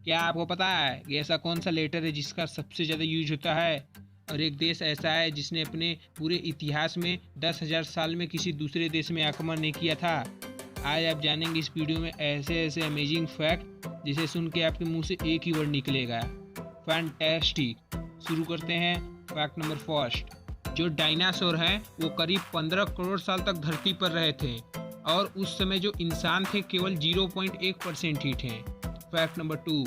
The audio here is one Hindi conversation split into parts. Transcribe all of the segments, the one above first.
क्या आपको पता है कि ऐसा कौन सा लेटर है जिसका सबसे ज़्यादा यूज होता है? और एक देश ऐसा है जिसने अपने पूरे इतिहास में 10,000 साल में किसी दूसरे देश में आक्रमण नहीं किया था। आज आप जानेंगे इस वीडियो में ऐसे ऐसे अमेजिंग फैक्ट जिसे सुन के आपके मुंह से एक ही वर्ड निकलेगा, फैंटास्टिक। शुरू करते हैं। फैक्ट नंबर फर्स्ट, जो डायनासोर हैं वो करीब 15 करोड़ साल तक धरती पर रहे थे और उस समय जो इंसान थे केवल 0.1% ही थे। फैक्ट नंबर 2,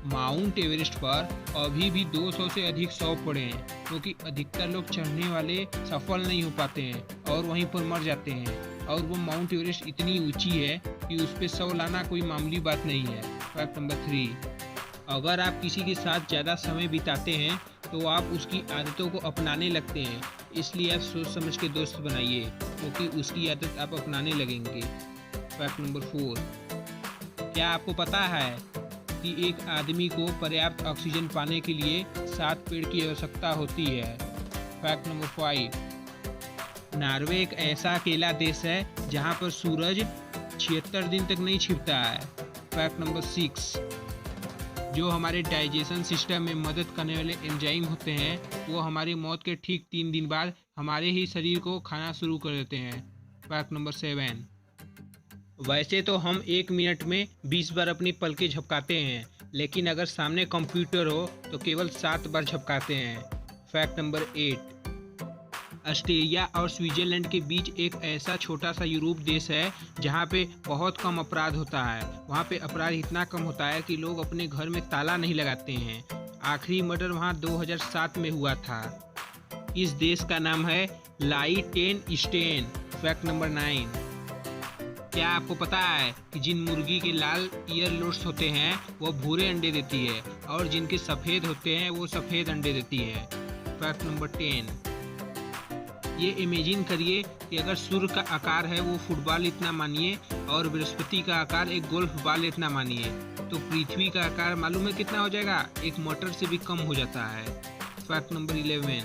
माउंट एवरेस्ट पर अभी भी 200 से अधिक शव पड़े हैं क्योंकि अधिकतर लोग चढ़ने वाले सफल नहीं हो पाते हैं और वहीं पर मर जाते हैं। और वो माउंट एवरेस्ट इतनी ऊंची है कि उस पर शव लाना कोई मामूली बात नहीं है। फैक्ट नंबर 3, अगर आप किसी के साथ ज़्यादा समय बिताते हैं तो आप उसकी आदतों को अपनाने लगते हैं, इसलिए आप सोच समझ के दोस्त बनाइए क्योंकि उसकी आदत आप अपनाने लगेंगे। फैक्ट नंबर 4, क्या आपको पता है कि एक आदमी को पर्याप्त ऑक्सीजन पाने के लिए 7 पेड़ की आवश्यकता होती है। फैक्ट नंबर 5, नॉर्वे एक ऐसा अकेला देश है जहां पर सूरज 76 दिन तक नहीं छिपता है। फैक्ट नंबर 6, जो हमारे डाइजेशन सिस्टम में मदद करने वाले एंजाइम होते हैं वो हमारी मौत के ठीक 3 दिन बाद हमारे ही शरीर को खाना शुरू कर देते हैं। फैक्ट नंबर 7, वैसे तो हम 1 मिनट में 20 बार अपनी पलकें झपकाते हैं, लेकिन अगर सामने कंप्यूटर हो तो केवल 7 बार झपकाते हैं। फैक्ट नंबर 8, ऑस्ट्रेलिया और स्विट्जरलैंड के बीच एक ऐसा छोटा सा यूरोप देश है जहाँ पे बहुत कम अपराध होता है। वहाँ पे अपराध इतना कम होता है कि लोग अपने घर में ताला नहीं लगाते हैं। आखिरी मर्डर वहाँ 2007 में हुआ था। इस देश का नाम है लाइटेनस्टेन। फैक्ट नंबर 9, क्या आपको पता है कि जिन मुर्गी के लाल ईयर लोड्स होते हैं वो भूरे अंडे देती है और जिनके सफ़ेद होते हैं वो सफ़ेद अंडे देती है। फैक्ट नंबर 10, ये इमेजिन करिए कि अगर सूर्य का आकार है वो फुटबॉल इतना मानिए और बृहस्पति का आकार एक गोल्फ बॉल इतना मानिए तो पृथ्वी का आकार मालूम है कितना हो जाएगा? एक मटर से भी कम हो जाता है। फैक्ट नंबर 11,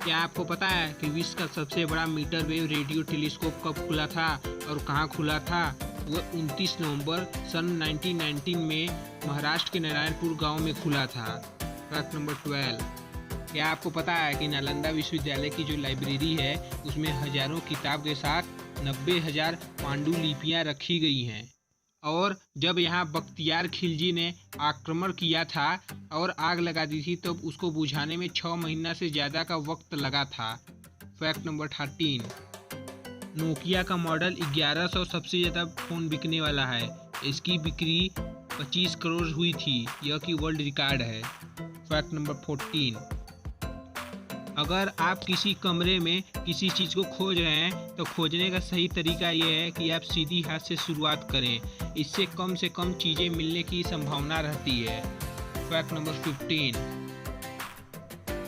क्या आपको पता है कि विश्व का सबसे बड़ा मीटर वेव रेडियो टेलीस्कोप कब खुला था और कहाँ खुला था? वो 29 नवंबर सन 1919 में महाराष्ट्र के नारायणपुर गांव में खुला था। फैक्ट नंबर 12, क्या आपको पता है कि नालंदा विश्वविद्यालय की जो लाइब्रेरी है उसमें हजारों किताब के साथ 90,000 पांडुलिपियाँ रखी गई हैं? और जब यहाँ बख्तियार खिलजी ने आक्रमण किया था और आग लगा दी थी तब उसको बुझाने में 6 महीना से ज़्यादा का वक्त लगा था। फैक्ट नंबर 13, नोकिया का मॉडल 1100 सबसे ज़्यादा फ़ोन बिकने वाला है। इसकी बिक्री 25 करोड़ हुई थी, यह कि वर्ल्ड रिकॉर्ड है। फैक्ट नंबर 14, अगर आप किसी कमरे में किसी चीज़ को खोज रहे हैं तो खोजने का सही तरीका यह है कि आप सीधी हाथ से शुरुआत करें, इससे कम चीज़ें मिलने की संभावना रहती है। फैक्ट नंबर 15,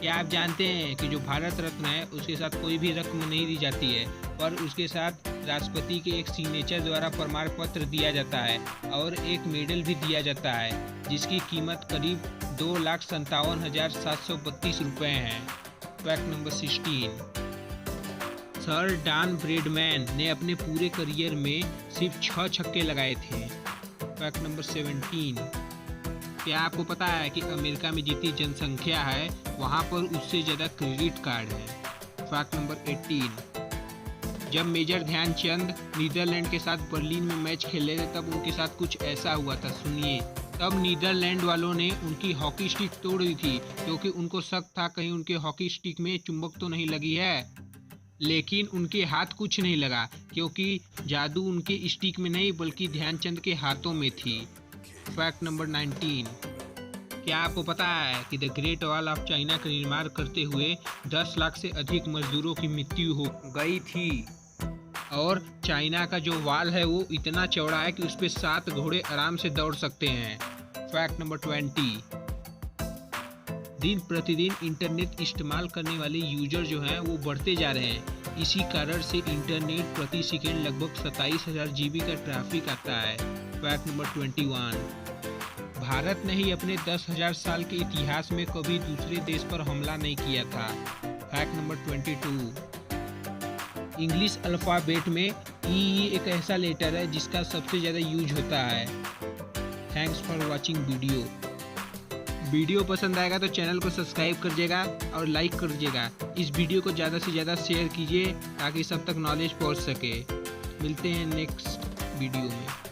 क्या आप जानते हैं कि जो भारत रत्न है उसके साथ कोई भी रकम नहीं दी जाती है पर उसके साथ राष्ट्रपति के एक सिग्नेचर द्वारा प्रमाण पत्र दिया जाता है और एक मेडल भी दिया जाता है जिसकी कीमत करीब 2,57,732 रुपये है। Fact number 16, sir Don Bradman ने अपने पूरे करियर में सिर्फ 6 छक्के लगाए थे। फैक्ट नंबर 17, क्या आपको पता है कि अमेरिका में जितनी जनसंख्या है वहाँ पर उससे ज़्यादा क्रेडिट कार्ड है। फैक्ट नंबर 18, जब मेजर ध्यानचंद नीदरलैंड के साथ बर्लिन में मैच खेल रहे थे तब उनके साथ कुछ ऐसा हुआ था, सुनिए। तब नीदरलैंड वालों ने उनकी हॉकी स्टिक तोड़ दी थी क्योंकि उनको शक था कहीं उनके हॉकी स्टिक में चुंबक तो नहीं लगी है, लेकिन उनके हाथ कुछ नहीं लगा क्योंकि जादू उनके स्टिक में नहीं बल्कि ध्यानचंद के हाथों में थी। फैक्ट नंबर 19, क्या आपको पता है कि the great wall of China का निर्माण करते हुए 10 लाख से अधिक मजदूरों की मृत्यु हो गई थी और चाइना का जो वॉल है वो इतना चौड़ा है कि उस पर 7 घोड़े आराम से दौड़ सकते हैं। फैक्ट नंबर 20, दिन प्रतिदिन इंटरनेट इस्तेमाल करने वाले यूजर जो हैं वो बढ़ते जा रहे हैं। इसी कारण से इंटरनेट प्रति सेकेंड लगभग 27,000 GB का ट्रैफिक आता है। फैक्ट नंबर 21, भारत ने ही अपने 10,000 साल के इतिहास में कभी दूसरे देश पर हमला नहीं किया था। फैक्ट नंबर 22, इंग्लिश अल्फ़ाबेट में ई एक ऐसा लेटर है जिसका सबसे ज़्यादा यूज होता है। थैंक्स फॉर वॉचिंग वीडियो पसंद आएगा तो चैनल को सब्सक्राइब करिएगा और लाइक करिएगा। इस वीडियो को ज़्यादा से ज़्यादा शेयर कीजिए ताकि सब तक नॉलेज पहुंच सके। मिलते हैं नेक्स्ट वीडियो में।